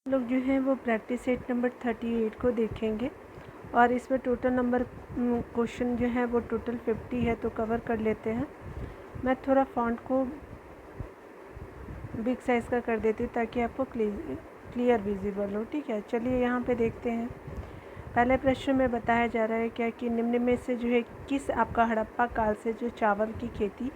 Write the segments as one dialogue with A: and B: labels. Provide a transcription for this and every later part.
A: लोग जो हैं वो प्रैक्टिस सेट नंबर 38 को देखेंगे और इसमें टोटल नंबर क्वेश्चन जो है वो टोटल 50 है, तो कवर कर लेते हैं। मैं थोड़ा फॉन्ट को बिग साइज़ का कर देती हूँ ताकि आपको क्लियर विजिबल हो। ठीक है, चलिए यहाँ पे देखते हैं। पहले प्रश्न में बताया जा रहा है क्या कि निम्न में से जो है किस आपका हड़प्पा काल से जो चावल की खेती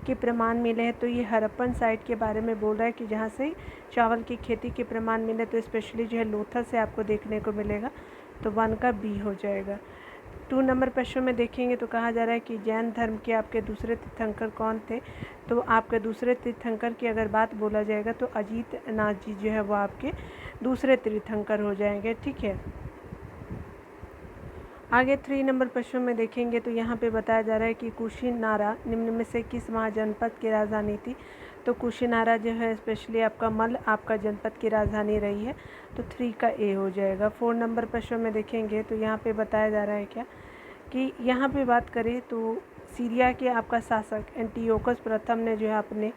A: के प्रमाण मिले हैं। तो ये हड़प्पन साइट के बारे में बोल रहा है कि जहाँ से चावल की खेती के प्रमाण मिले, तो स्पेशली जो है लोथल से आपको देखने को मिलेगा, तो 1 का बी हो जाएगा। 2 नंबर प्रश्न में देखेंगे तो कहा जा रहा है कि जैन धर्म के आपके दूसरे तीर्थंकर कौन थे। तो आपके दूसरे तीर्थंकर की अगर बात बोला जाएगा तो अजीत नाथ जी जो है वो आपके दूसरे तीर्थंकर हो जाएंगे। ठीक है, आगे 3 नंबर प्रश्न में देखेंगे तो यहाँ पे बताया जा रहा है कि कुशीनारा निम्न में से किस महाजनपद की राजधानी थी। तो कुशीनारा जो है स्पेशली आपका मल आपका जनपद की राजधानी रही है, तो 3 का ए हो जाएगा। 4 नंबर प्रश्न में देखेंगे तो यहाँ पे बताया जा रहा है क्या कि यहाँ पे बात करें तो सीरिया के आपका शासक एंटियोकस प्रथम ने जो है अपने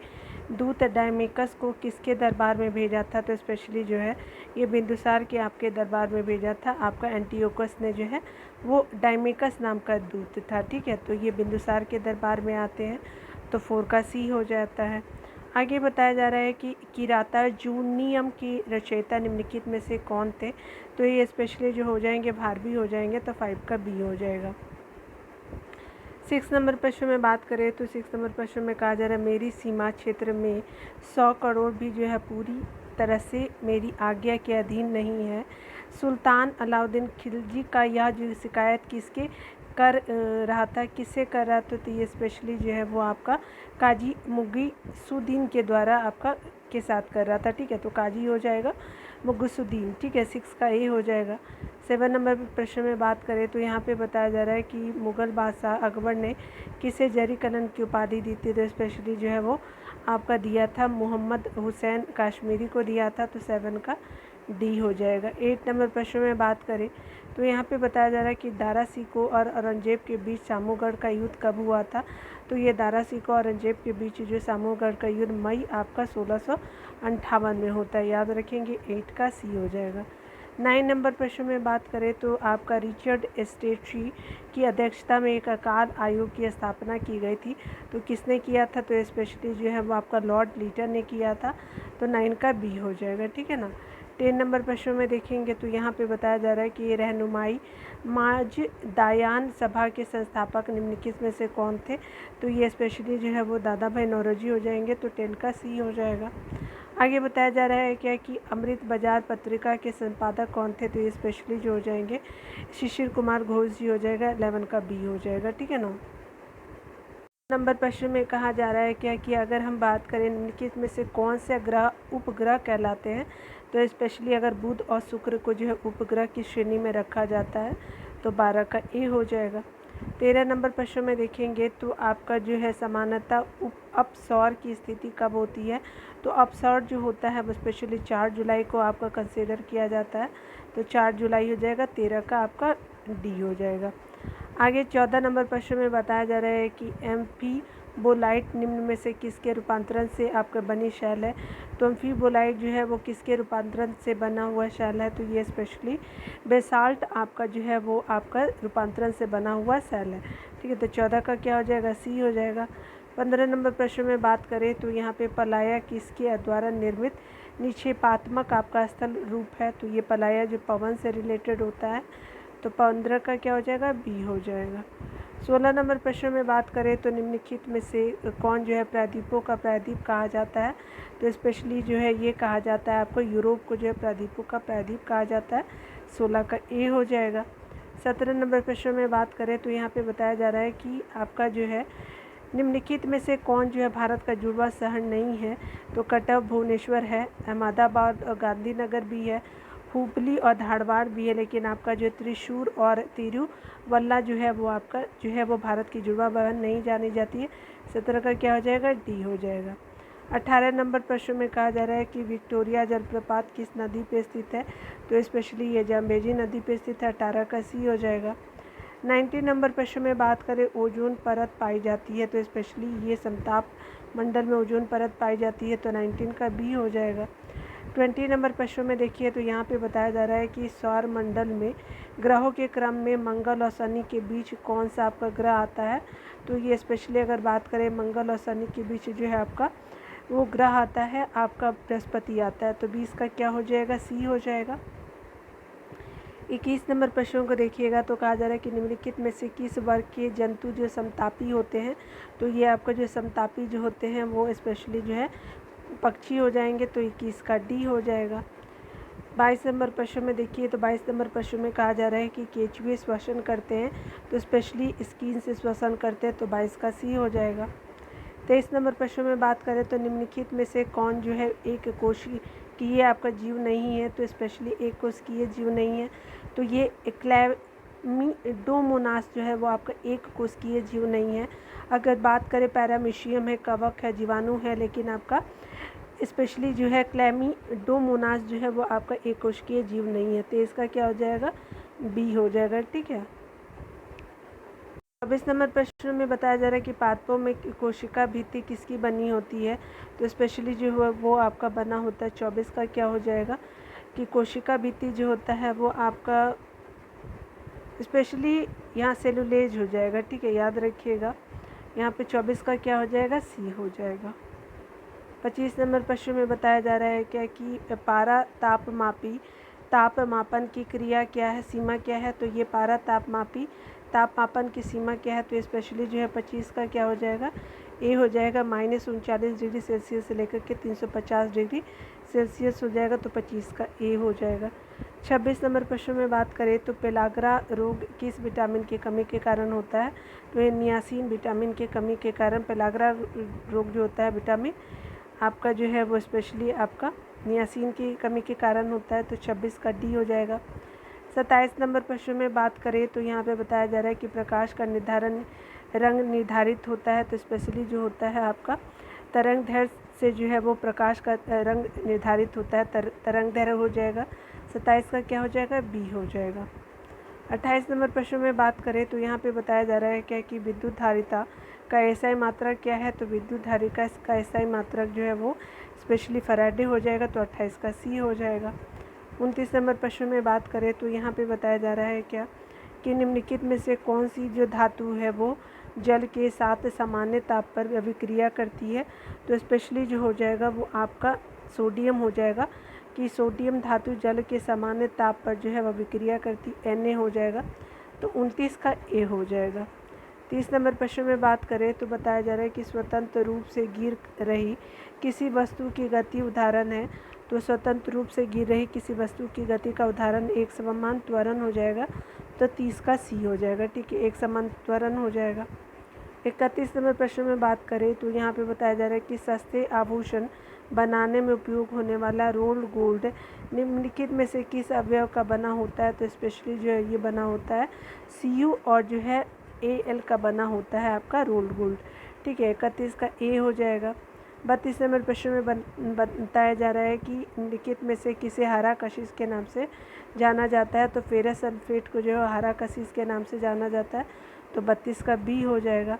A: दूत डायमेकस को किसके दरबार में भेजा था। तो स्पेशली जो है ये बिंदुसार के आपके दरबार में भेजा था। आपका एंटियोकस ने जो है वो डायमेकस नाम का दूत था। ठीक है, तो ये बिंदुसार के दरबार में आते हैं, तो 4 का सी हो जाता है। आगे बताया जा रहा है कि किराता जूनियम की रचयिता निम्नलिखित में से कौन थे। तो ये स्पेशली जो हो जाएंगे भारवी हो जाएंगे, तो 5 का बी हो जाएगा। 6 नंबर प्रश्न में बात करें तो 6 नंबर प्रश्न में कहा जा रहा है मेरी सीमा क्षेत्र में 100 करोड़ भी जो है पूरी तरह से मेरी आज्ञा के अधीन नहीं है। सुल्तान अलाउद्दीन खिलजी का यह जो शिकायत किसके कर रहा था, किससे कर रहा था। तो ये स्पेशली जो है वो आपका काजी मुगीसुद्दीन के द्वारा आपका के साथ कर रहा था। ठीक है, तो काजी हो जाएगा मुगीसुद्दीन। ठीक है, 6 का ए हो जाएगा। 7 नंबर प्रश्न में बात करें तो यहाँ पे बताया जा रहा है कि मुग़ल बादशाह अकबर ने किसे जरी कलन की उपाधि दी थी। तो स्पेशली जो है वो आपका दिया था मोहम्मद हुसैन काश्मीरी को दिया था, तो 7 का डी हो जाएगा। 8 नंबर प्रश्न में बात करें तो यहाँ पे बताया जा रहा है कि दारा सिकों और औरंगजेब के बीच सामूगढ़ का युद्ध कब हुआ था। तो ये दारा सिकों और औरंगजेब के बीच जो सामूगढ़ का युद्ध मई आपका 1658 में होता है, याद रखेंगे। 8 का सी हो जाएगा। 9 नंबर प्रश्न में बात करें तो आपका रिचर्ड एस्टेट्री की अध्यक्षता में एक अकाल आयोग की स्थापना की गई थी, तो किसने किया था। तो स्पेशली जो है वो आपका लॉर्ड लीटर ने किया था, तो 9 का बी हो जाएगा। ठीक है ना। 10 नंबर प्रश्न में देखेंगे तो यहाँ पे बताया जा रहा है कि ये रहनुमाई माजदायान सभा के संस्थापक निम्नलिखित में से कौन थे। तो ये स्पेशली जो है वो दादा भाई नौरोजी हो जाएंगे, तो 10 का सी हो जाएगा। आगे बताया जा रहा है क्या कि अमृत बाजार पत्रिका के संपादक कौन थे। तो ये स्पेशली जो हो जाएंगे शिशिर कुमार घोष जी हो जाएगा। 11 का बी हो जाएगा। ठीक है ना। नंबर प्रश्न में कहा जा रहा है क्या कि अगर हम बात करें निम्नलिखित में से कौन से ग्रह उपग्रह कहलाते हैं। तो स्पेशली अगर बुध और शुक्र को जो है उपग्रह की श्रेणी में रखा जाता है, तो 12 का ए हो जाएगा। 13 नंबर प्रश्न में देखेंगे तो आपका जो है समानता अपसौर की स्थिति कब होती है। तो अपसौर जो होता है वो स्पेशली 4 जुलाई को आपका कंसीडर किया जाता है, तो 4 जुलाई हो जाएगा। 13 का आपका डी हो जाएगा। आगे 14 नंबर प्रश्न में बताया जा रहा है कि एम्फीबोलाइट निम्न में से किसके रूपांतरण से आपका बनी शैल है। तो एम्फीबोलाइट जो है वो किसके रूपांतरण से बना हुआ शैल है। तो ये स्पेशली बेसाल्ट आपका जो है वो आपका रूपांतरण से बना हुआ शैल है। ठीक है, तो 14 का क्या हो जाएगा, सी हो जाएगा। 15 नंबर प्रश्न में बात करें तो यहाँ पे पलाया किसके द्वारा निर्मित निक्षेपात्मक आपका स्थल रूप है। तो ये पलाया जो पवन से रिलेटेड होता है, तो 15 का क्या हो जाएगा, बी हो जाएगा। 16 नंबर प्रश्न में बात करें तो निम्नलिखित में से कौन जो है प्रायद्वीपों का प्रायद्वीप कहा जाता है। तो स्पेशली जो है ये कहा जाता है आपको यूरोप को जो है प्रायद्वीपों का प्रायद्वीप कहा जाता है। 16 का ए हो जाएगा। 17 नंबर प्रश्न में बात करें तो यहाँ पे बताया जा रहा है कि आपका जो है निम्नलिखित में से कौन जो है भारत का जुड़वा शहर नहीं है। तो कटक भुवनेश्वर है, अहमदाबाद और गांधीनगर भी है, हुबली और धारवाड़ भी है, लेकिन आपका जो त्रिशूर और तिरुवल्ला जो है वो आपका जो है वो भारत की जुड़वा बहन नहीं जानी जाती है। 17 का क्या हो जाएगा, डी हो जाएगा। 18 नंबर प्रश्न में कहा जा रहा है कि विक्टोरिया जलप्रपात किस नदी पे स्थित है। तो स्पेशली ये जाम्बेजी नदी पे स्थित है। 18 का सी हो जाएगा। 19 नंबर प्रश्न में बात करें ओजोन परत पाई जाती है। तो स्पेशली ये समताप मंडल में ओजोन परत पाई जाती है, तो 19 का बी हो जाएगा। 20 नंबर प्रश्न में देखिए तो यहाँ पे बताया जा रहा है कि सौर मंडल में ग्रहों के क्रम में मंगल और शनि के बीच कौन सा आपका ग्रह आता है। तो ये स्पेशली अगर बात करें मंगल और शनि के बीच जो है आपका वो ग्रह आता है आपका बृहस्पति आता है। तो 20 का क्या हो जाएगा, सी हो जाएगा। 21 नंबर प्रश्नों को देखिएगा तो कहा जा रहा है कि निम्नलिखित में से किस वर्ग के जंतु जो समतापी होते हैं। तो ये आपका जो समतापी जो होते हैं वो स्पेशली जो है पक्षी हो जाएंगे। तो 21 का डी हो जाएगा। 22 नंबर प्रश्न में देखिए तो 22 नंबर प्रश्न में कहा जा रहा है कि केंचुए श्वसन करते हैं तो स्पेशली स्किन से श्वसन करते हैं। तो 22 का सी हो जाएगा। 23 नंबर प्रश्न में बात करें तो निम्नलिखित में से कौन जो है एक कोशिकीय आपका जीव नहीं है। तो स्पेशली एक कोशिकीय जीव नहीं है। तो ये क्लैमिडोमोनास जो है वो आपका एक कोशिकीय जीव नहीं है। अगर बात करें पैरामीशियम है, कवक है, जीवाणु है, लेकिन आपका स्पेशली जो है क्लैमिडोमोनास जो है वो आपका एक कोशिकीय जीव नहीं है। तो इसका क्या हो जाएगा, बी हो जाएगा। ठीक है। 24 नंबर प्रश्न में बताया जा रहा है कि पादपों में कोशिका भित्ति किसकी बनी होती है। तो स्पेशली जो है वो आपका बना होता है। 24 का क्या हो जाएगा कि कोशिका भित्ति जो होता है वो आपका स्पेशली यहाँ सेलुलेज हो जाएगा। ठीक है, याद रखिएगा। यहाँ पे 24 का क्या हो जाएगा, सी हो जाएगा। 25 नंबर प्रश्न में बताया जा रहा है क्या कि पारा तापमापन की क्रिया क्या है, सीमा क्या है। तो ये पारा तापमापन की सीमा क्या है। तो स्पेशली जो है 25 का क्या हो जाएगा, ए हो जाएगा। -39 डिग्री सेल्सियस से लेकर के 350 डिग्री सेल्सियस हो जाएगा। तो 25 का ए हो जाएगा। 26 नंबर प्रश्न में बात करें तो पेलाग्रा रोग किस विटामिन की कमी के कारण होता है। तो ये नियासिन विटामिन के कमी के कारण पेलाग्रा रोग जो होता है विटामिन आपका जो है वो स्पेशली आपका नियासिन की कमी के कारण होता है। तो 26 का डी हो जाएगा। 27 नंबर प्रश्न में बात करें तो यहाँ पे बताया जा रहा है कि प्रकाश का रंग निर्धारित होता है। तो स्पेशली जो होता है आपका तरंग दैर्घ्य से जो है वो प्रकाश का रंग निर्धारित होता है। तरंग दैर्घ्य हो जाएगा। 27 का क्या हो जाएगा, बी हो जाएगा। 28 नंबर प्रश्न में बात करें तो यहाँ पे बताया जा रहा है क्या कि विद्युत धारिता का एसआई मात्रक क्या है। तो विद्युत धारिता का एसआई मात्रक जो है वो स्पेशली फैराडे हो जाएगा। तो 28 का सी हो जाएगा। 29 नंबर प्रश्न में बात करें तो यहाँ पे बताया जा रहा है क्या कि निम्नलिखित में से कौन सी जो धातु है वो जल के साथ सामान्य ताप पर अभिक्रिया करती है। तो स्पेशली जो हो जाएगा वो आपका सोडियम हो जाएगा कि सोडियम धातु जल के सामान्य ताप पर जो है वह अभिक्रिया करती, Na हो जाएगा। तो 29 का ए हो जाएगा। 30 नंबर प्रश्न में बात करें तो बताया जा रहा है कि स्वतंत्र रूप से गिर रही किसी वस्तु की गति उदाहरण है। तो स्वतंत्र रूप से गिर रही किसी वस्तु की गति का उदाहरण एक समान त्वरण हो जाएगा। तो 30 का सी हो जाएगा। ठीक है, एक समान त्वरण हो जाएगा। 31 नंबर प्रश्न में बात करें तो यहाँ पे बताया जा रहा है कि सस्ते आभूषण बनाने में उपयोग होने वाला रोल्ड गोल्ड निम्नलिखित में से किस अवयव का बना होता है। तो स्पेशली जो है ये बना होता है Cu और जो है Al का बना होता है आपका रोल्ड गोल्ड। ठीक है, 31 का ए हो जाएगा। 32 नंबर प्रश्न में बताया जा रहा है कि निम्नलिखित में से किसे हरा कशिश के नाम से जाना जाता है। तो फेरस सल्फेट को जो है हरा कशिश के नाम से जाना जाता है। तो 32 का बी हो जाएगा।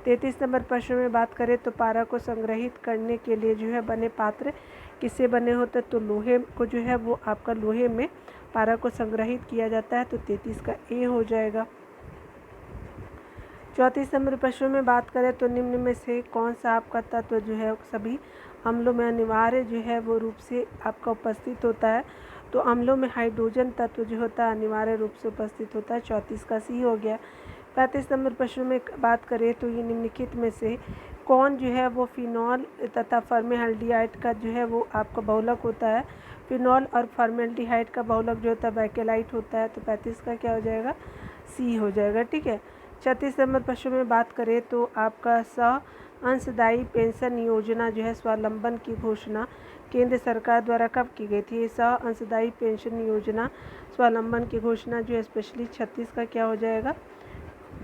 A: 33 नंबर प्रश्न में बात करें तो पारा को संग्रहित करने के लिए जो है बने पात्र किससे बने होते हैं। तो लोहे को जो है वो आपका लोहे में पारा को संग्रहित किया जाता है। तो 33 का ए हो जाएगा। 34 नंबर प्रश्न में बात करें तो निम्न में से कौन सा आपका तत्व जो है सभी अम्लों में अनिवार्य जो है वो रूप से आपका उपस्थित होता है। तो अम्लों में हाइड्रोजन तत्व जो होता है अनिवार्य रूप से उपस्थित होता है। 34 का सी हो गया। 35 नंबर प्रश्न में बात करें तो ये निम्नलिखित में से कौन जो है वो फिनॉल तथा फॉर्मेल्डिहाइड का जो है वो आपका बहुलक होता है। फिनॉल और फॉर्मेल्डिहाइड का बहुलक जो होता है बैकेलाइट होता है। तो 35 का क्या हो जाएगा, सी हो जाएगा। ठीक है। 36 नंबर प्रश्न में बात करें तो आपका अंशदायी पेंशन योजना जो है स्वावलंबन की घोषणा केंद्र सरकार द्वारा कब की गई थी। अंशदायी पेंशन योजना स्वावलंबन की घोषणा जो है स्पेशली 36 का क्या हो जाएगा,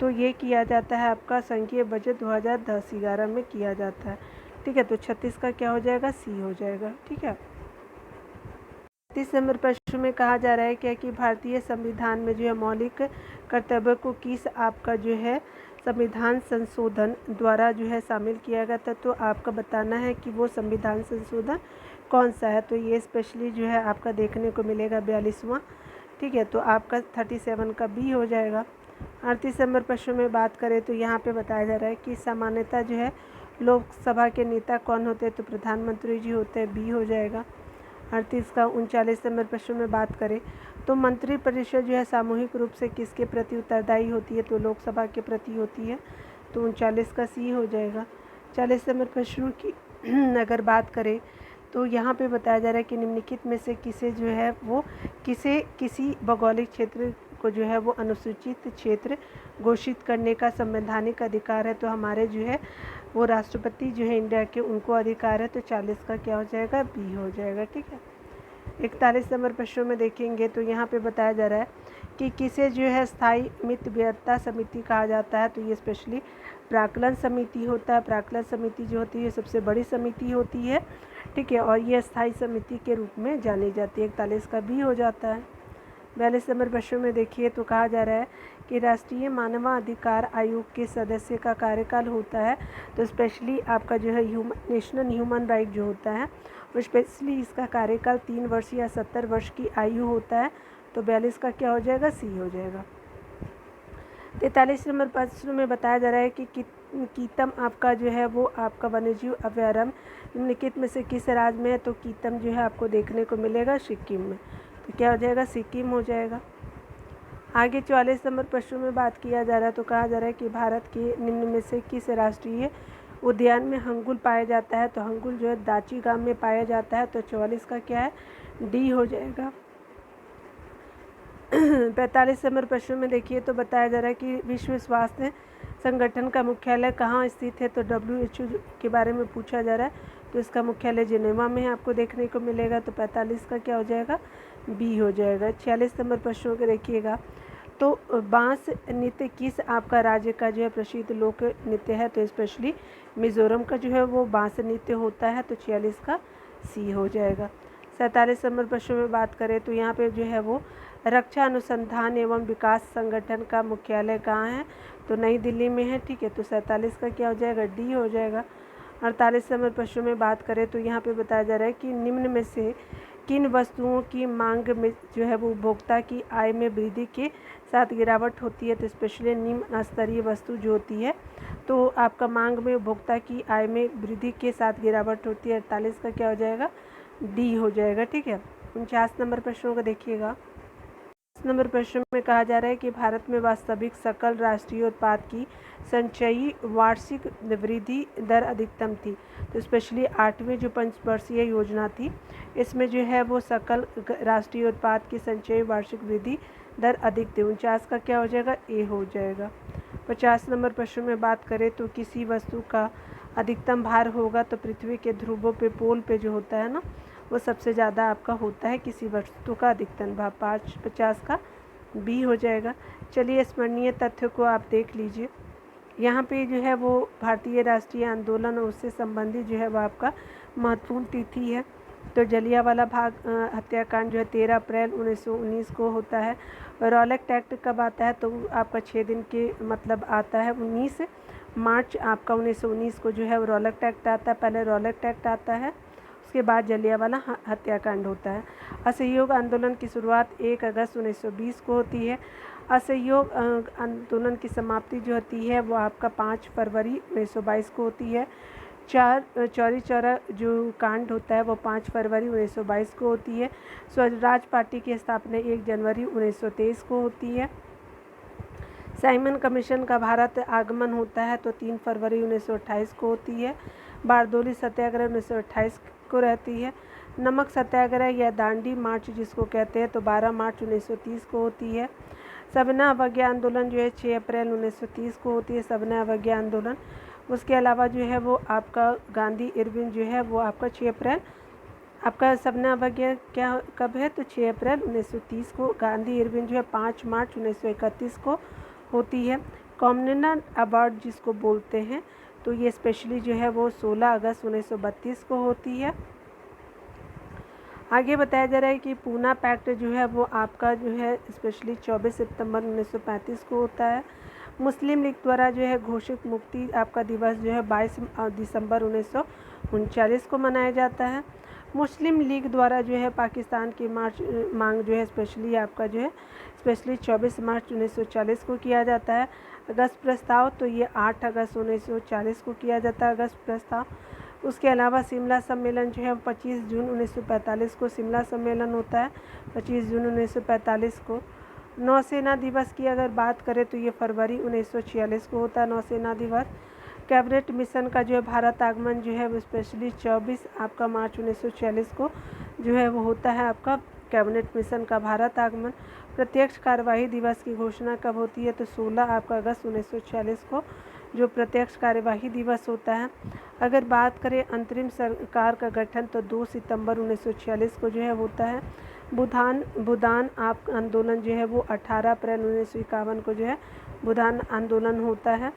A: तो ये किया जाता है आपका संघीय बजट 2010-11 में किया जाता है। ठीक है, तो 36 का क्या हो जाएगा, सी हो जाएगा। ठीक है। 30 नंबर प्रश्न में कहा जा रहा है क्या कि भारतीय संविधान में जो है मौलिक कर्तव्य को किस आपका जो है संविधान संशोधन द्वारा जो है शामिल किया गया था। तो आपका बताना है कि वो संविधान संशोधन कौन सा है, तो ये स्पेशली जो है आपका देखने को मिलेगा 42वां। ठीक है, तो आपका 37 का बी हो जाएगा। 38 नंबर प्रश्न में बात करें तो यहाँ पे बताया जा रहा है कि सामान्यतः जो है लोकसभा के नेता कौन होते हैं, तो प्रधानमंत्री जी होते हैं, बी हो जाएगा। 38 का 39 नंबर प्रश्न में बात करें तो मंत्रिपरिषद जो है सामूहिक रूप से किसके प्रति उत्तरदायी होती है, तो लोकसभा के प्रति होती है, तो 39 का सी हो जाएगा। 40 नंबर प्रश्न की अगर बात करें तो यहाँ पे बताया जा रहा है कि निम्नलिखित में से किसे जो है वो किसी भौगोलिक क्षेत्र को जो है वो अनुसूचित क्षेत्र घोषित करने का संवैधानिक अधिकार है, तो हमारे जो है वो राष्ट्रपति जो है इंडिया के, उनको अधिकार है, तो 40 का क्या हो जाएगा, बी हो जाएगा। ठीक है, 41 नंबर प्रश्नों में देखेंगे तो यहाँ पे बताया जा रहा है कि किसे जो है स्थायी मितव्ययिता समिति कहा जाता है, तो ये स्पेशली प्राक्कलन समिति होता है। प्राक्कलन समिति जो होती है सबसे बड़ी समिति होती है। ठीक है, और ये स्थायी समिति के रूप में जानी जाती है। 41 का बी हो जाता है। 42 नंबर प्रश्न में देखिए तो कहा जा रहा है कि राष्ट्रीय मानवाधिकार आयोग के सदस्य का कार्यकाल होता है, तो स्पेशली आपका जो है नेशनल ह्यूमन राइट जो होता है वो स्पेशली इसका कार्यकाल 3 वर्ष या 70 वर्ष की आयु होता है, तो 42 का क्या हो जाएगा, सी हो जाएगा। 43 नंबर प्रश्न में बताया जा रहा है कि कीतम आपका जो है वो आपका वन्यजीव अभयारण्य निम्नलिखित में से किस राज्य में है, तो कीतम जो है आपको देखने को मिलेगा सिक्किम में, तो क्या हो जाएगा, सिक्किम हो जाएगा। आगे 44 नंबर प्रश्न में बात किया जा रहा है तो कहा जा रहा है कि भारत के निम्न में से किस राष्ट्रीय उद्यान में हंगुल पाया जाता है, तो हंगुल जो है दाची गांव में पाया जाता है, तो 44 का क्या है, डी हो जाएगा। 45 नंबर प्रश्न में देखिए तो बताया जा रहा है कि विश्व स्वास्थ्य संगठन का मुख्यालय कहाँ स्थित है, तो WHO के बारे में पूछा जा रहा है, तो इसका मुख्यालय जिनेवा में आपको देखने को मिलेगा, तो 45 का क्या हो जाएगा, बी हो जाएगा। 46 नंबर प्रश्नों को देखिएगा तो बांस नृत्य किस आपका राज्य का जो है प्रसिद्ध लोक नृत्य है, तो स्पेशली मिज़ोरम का जो है वो बांस नृत्य होता है, तो 46 का सी हो जाएगा। 47 नंबर प्रश्न में बात करें तो यहाँ पे जो है वो रक्षा अनुसंधान एवं विकास संगठन का मुख्यालय कहाँ है, तो नई दिल्ली में है। ठीक है, तो 47 का क्या हो जाएगा, डी हो जाएगा। 48 नंबर प्रश्न में बात करें तो यहाँ पे बताया जा रहा है कि निम्न में से किन वस्तुओं की मांग में जो है वो उपभोक्ता की आय में वृद्धि के साथ गिरावट होती है, तो स्पेशली निम्न स्तरीय वस्तु जो होती है तो आपका मांग में उपभोक्ता की आय में वृद्धि के साथ गिरावट होती है, 48 का क्या हो जाएगा, डी हो जाएगा। ठीक है, 49 नंबर प्रश्नों को देखिएगा। नंबर प्रश्न में कहा जा रहा है कि भारत में वास्तविक सकल राष्ट्रीय उत्पाद की संचयी वार्षिक वृद्धि दर अधिकतम थी, तो स्पेशली 8वीं जो पंचवर्षीय योजना थी इसमें जो है वो सकल राष्ट्रीय उत्पाद की संचयी वार्षिक वृद्धि दर अधिक थी, 49 का क्या हो जाएगा, ए हो जाएगा। 50 नंबर प्रश्न में बात करें तो किसी वस्तु का अधिकतम भार होगा, तो पृथ्वी के ध्रुवों पे पोल पे जो होता है ना वो सबसे ज़्यादा आपका होता है किसी वस्तु का अधिकतम भार, 50 का बी हो जाएगा। चलिए स्मरणीय तथ्य को आप देख लीजिए। यहाँ पे जो है वो भारतीय राष्ट्रीय आंदोलन और उससे संबंधित जो है वो आपका महत्वपूर्ण तिथि है, तो जलियांवाला बाग हत्याकांड जो है 13 अप्रैल 1919 को होता है। रॉलेट एक्ट कब आता है, तो आपका 6 दिन के मतलब आता है 19 मार्च आपका 1919 को जो है वो रॉलेट एक्ट आता है। पहले रॉलेट एक्ट आता है, उसके बाद जलियांवाला हत्याकांड होता है। असहयोग आंदोलन की शुरुआत 1 अगस्त 1920 को होती है। असहयोग आंदोलन की समाप्ति जो होती है वो आपका 5 फरवरी 1922 को होती है। चौरी चौरा जो कांड होता है वो 5 फरवरी 1922 को होती है। स्वराज पार्टी की स्थापना 1 जनवरी 1923 को होती है। साइमन कमीशन का भारत आगमन होता है तो 3 फरवरी 1928 को होती है। बारदोली सत्याग्रह 1928 को रहती है। नमक सत्याग्रह या दांडी मार्च जिसको कहते हैं तो 12 मार्च 1930 को होती है। सबना अवज्ञा आंदोलन जो है 6 अप्रैल 1930 को होती है, सबना अवज्ञा आंदोलन। उसके अलावा जो है वो आपका गांधी इरविन जो है वो आपका 6 अप्रैल आपका सबना अवज्ञा क्या कब है, तो 6 अप्रैल 1930 को। गांधी इरविन जो है 5 मार्च 1931 को होती है। कॉमनवेल्थ अवार्ड जिसको बोलते हैं तो ये स्पेशली जो है वो 16 अगस्त 1932 को होती है। आगे बताया जा रहा है कि पूना पैक्ट जो है वो आपका जो है स्पेशली 24 सितंबर 1935 को होता है। मुस्लिम लीग द्वारा जो है घोषित मुक्ति आपका दिवस जो है 22 दिसंबर 1939 को मनाया जाता है। मुस्लिम लीग द्वारा जो है पाकिस्तान की मांग जो है स्पेशली 24 मार्च 1940 को किया जाता है। अगस्त प्रस्ताव तो ये 8 अगस्त 1940 को किया जाता है, अगस्त प्रस्ताव। उसके अलावा शिमला सम्मेलन जो है 25 जून 1945 को शिमला सम्मेलन होता है, 25 जून 1945 को। नौसेना दिवस की अगर बात करें तो ये फरवरी 1946 को होता है नौसेना दिवस। कैबिनेट मिशन का जो है भारत आगमन जो है वो स्पेशली 24 आपका मार्च 1946 को जो है वो होता है आपका कैबिनेट मिशन का भारत आगमन। प्रत्यक्ष कार्यवाही दिवस की घोषणा कब होती है तो 16 आपका अगस्त 1946 को जो प्रत्यक्ष कार्यवाही दिवस होता है। अगर बात करें अंतरिम सरकार का गठन तो 2 सितंबर 1946 को जो है होता है। भूदान आप आंदोलन जो है वो 18 अप्रैल 1951 को जो है भूदान आंदोलन होता है।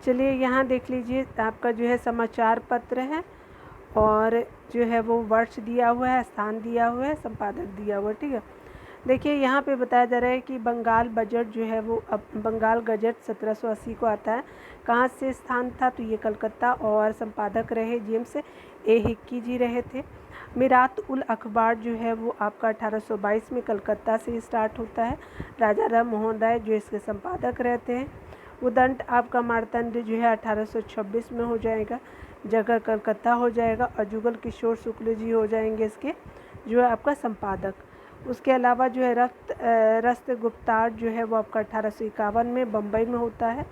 A: चलिए यहाँ देख लीजिए आपका जो है समाचार पत्र है और जो है वो वर्ष दिया हुआ है, स्थान दिया हुआ है, संपादक दिया हुआ है, ठीक है। देखिए यहाँ पे बताया जा रहा है कि बंगाल बजट जो है वो अब बंगाल गजट 1780 को आता है। कहाँ से स्थान था तो ये कलकत्ता और संपादक रहे जेम्स ए हिक्की जी रहे थे। मीरात उल अखबार जो है वो आपका 1822 में कलकत्ता से स्टार्ट होता है। राजा राम मोहन राय जो इसके संपादक रहते हैं। उदंड आपका मार्तंड जो है 1826 में हो जाएगा, जगह कलकत्ता हो जाएगा और जुगल किशोर शुक्ल जी हो जाएंगे इसके जो है आपका संपादक। उसके अलावा जो है रस्त गुप्तार जो है वो आपका 1851 में बम्बई में होता है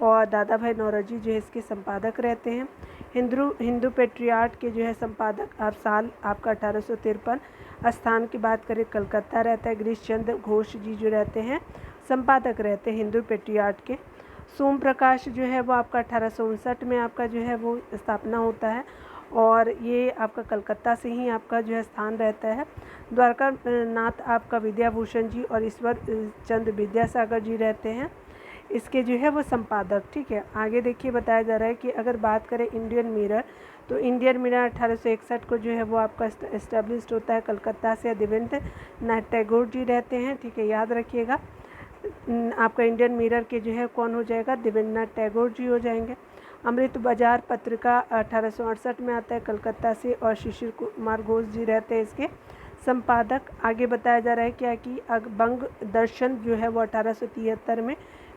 A: और दादा भाई नौरोजी जो है इसके संपादक रहते हैं। हिंदू पेट्रियार्ट के जो है संपादक आप साल आपका 1853। स्थान की बात करें कलकत्ता रहता है। गिरीश चंद्र घोष जी जो रहते हैं संपादक रहते हैं हिंदू पेट्रियार्ट के। सोम प्रकाश जो है वो आपका 1859 में आपका जो है वो स्थापना होता है और ये आपका कलकत्ता से ही आपका जो है स्थान रहता है। द्वारका नाथ आपका विद्याभूषण जी और ईश्वर चंद्र विद्यासागर जी रहते हैं इसके जो है वो संपादक, ठीक है। आगे देखिए बताया जा रहा है कि अगर बात करें इंडियन मिरर तो इंडियन मिरर 1861 को जो है वो आपका इस्टेब्लिश्ड होता है कलकत्ता से। देवेंद्र नाथ टैगोर जी रहते हैं, ठीक है, याद रखिएगा। आपका इंडियन मिरर के जो है कौन हो जाएगा, देवेंद्र नाथ टैगोर जी हो जाएंगे। अमृत बाजार पत्रिका 1868 में आता है कलकत्ता से और शिशिर कुमार घोष जी रहते हैं इसके संपादक। आगे बताया जा रहा है क्या कि बंग दर्शन जो है वो 1873 में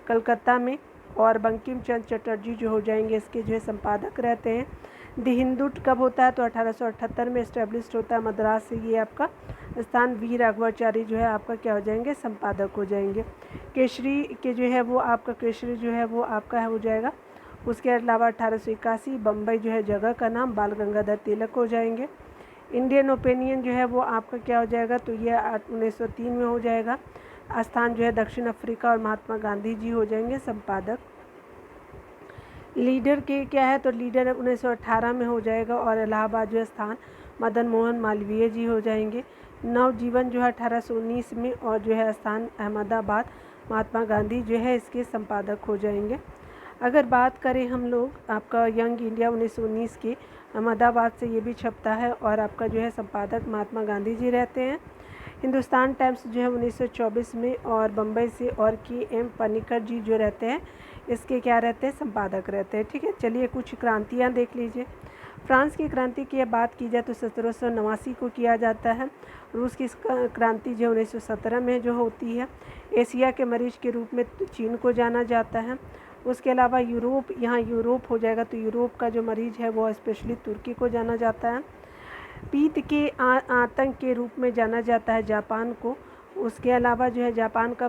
A: कलकत्ता में और बंकिम चंद्र चटर्जी जो हो जाएंगे इसके जो है संपादक रहते हैं। द हिंदू कब होता है तो 1878 में इस्टेब्लिश्ड होता है मद्रास से ये आपका स्थान। वी राघवाचारी जो है आपका क्या हो जाएंगे, संपादक हो जाएंगे। केसरी के जो है वो आपका केसरी जो है वो आपका हो जाएगा। उसके अलावा 1881 बम्बई जो है जगह का नाम बाल गंगाधर तिलक हो जाएंगे। इंडियन ओपिनियन जो है वो आपका क्या हो जाएगा तो ये 1903 में हो जाएगा। स्थान जो है दक्षिण अफ्रीका और महात्मा गांधी जी हो जाएंगे संपादक। लीडर के क्या है तो लीडर 1918 में हो जाएगा और इलाहाबाद जो है स्थान मदन मोहन मालवीय जी हो जाएंगे। नवजीवन जो है 1819 में और जो है स्थान अहमदाबाद महात्मा गांधी जो है इसके संपादक हो जाएंगे। अगर बात करें हम लोग आपका यंग इंडिया 1919 की अहमदाबाद से ये भी छपता है और आपका जो है संपादक महात्मा गांधी जी रहते हैं। हिंदुस्तान टाइम्स जो है 1924 में और बम्बई से और के.एम. पनिकर जी जो रहते हैं इसके क्या रहते हैं, संपादक रहते हैं, ठीक है। चलिए कुछ क्रांतियाँ देख लीजिए। फ्रांस की क्रांति की बात की जाए तो 1789 को किया जाता है। रूस की क्रांति जो 1917 में जो होती है। एशिया के मरीज के रूप में चीन को जाना जाता है। उसके अलावा यूरोप, यहाँ यूरोप हो जाएगा तो यूरोप का जो मरीज है वो स्पेशली तुर्की को जाना जाता है। पीत के आतंक के रूप में जाना जाता है जापान को। उसके अलावा जो है जापान का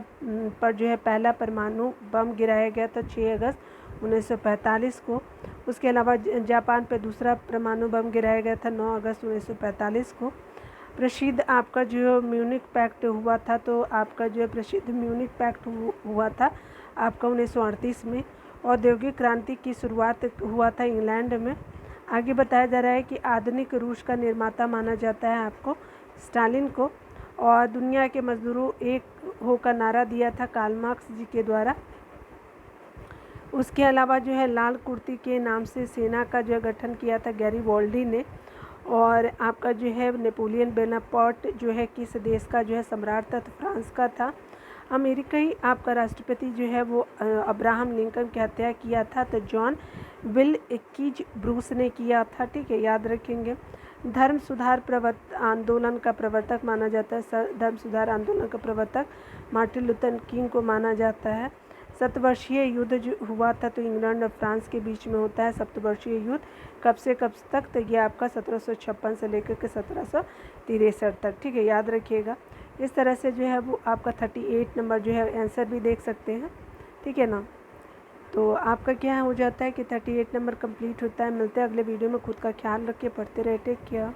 A: पर जो है पहला परमाणु बम गिराया गया था 6 अगस्त 1945 को। उसके अलावा जापान पर दूसरा परमाणु बम गिराया गया था 9 अगस्त 1945 को। प्रसिद्ध आपका जो म्यूनिक पैक्ट हुआ था तो आपका जो है प्रसिद्ध म्यूनिक पैक्ट हुआ था आपका 1938 में। औद्योगिक क्रांति की शुरुआत हुआ था इंग्लैंड में। आगे बताया जा रहा है कि आधुनिक रूस का निर्माता माना जाता है आपको स्टालिन को। और दुनिया के मजदूरों एक हो का नारा दिया था कार्ल मार्क्स जी के द्वारा। उसके अलावा जो है लाल कुर्ती के नाम से सेना का जो गठन किया था गैरीबॉल्डी ने। और आपका जो है नेपोलियन बोनापार्ट जो है किस देश का जो है सम्राट था तो फ्रांस का था। अमेरिकी आपका राष्ट्रपति जो है वो अब्राहम लिंकन की हत्या किया था तो जॉन विल्कीज ब्रूस ने किया था, ठीक है, याद रखेंगे। धर्म सुधार आंदोलन का प्रवर्तक माना जाता है, धर्म सुधार आंदोलन का प्रवर्तक मार्टिन लूथर किंग को माना जाता है। सप्तवर्षीय युद्ध जो हुआ था तो इंग्लैंड और फ्रांस के बीच में होता है सप्तवर्षीय युद्ध, कब से कब तक, तो ये आपका 1756 से लेकर के 1763 तक, ठीक है, याद रखिएगा। इस तरह से जो है वो आपका 38 नंबर जो है आंसर भी देख सकते हैं, ठीक है ना। तो आपका क्या हो जाता है कि 38 नंबर कंप्लीट होता है। मिलते हैं अगले वीडियो में, खुद का ख्याल रखिए, पढ़ते रहे, टेक केयर।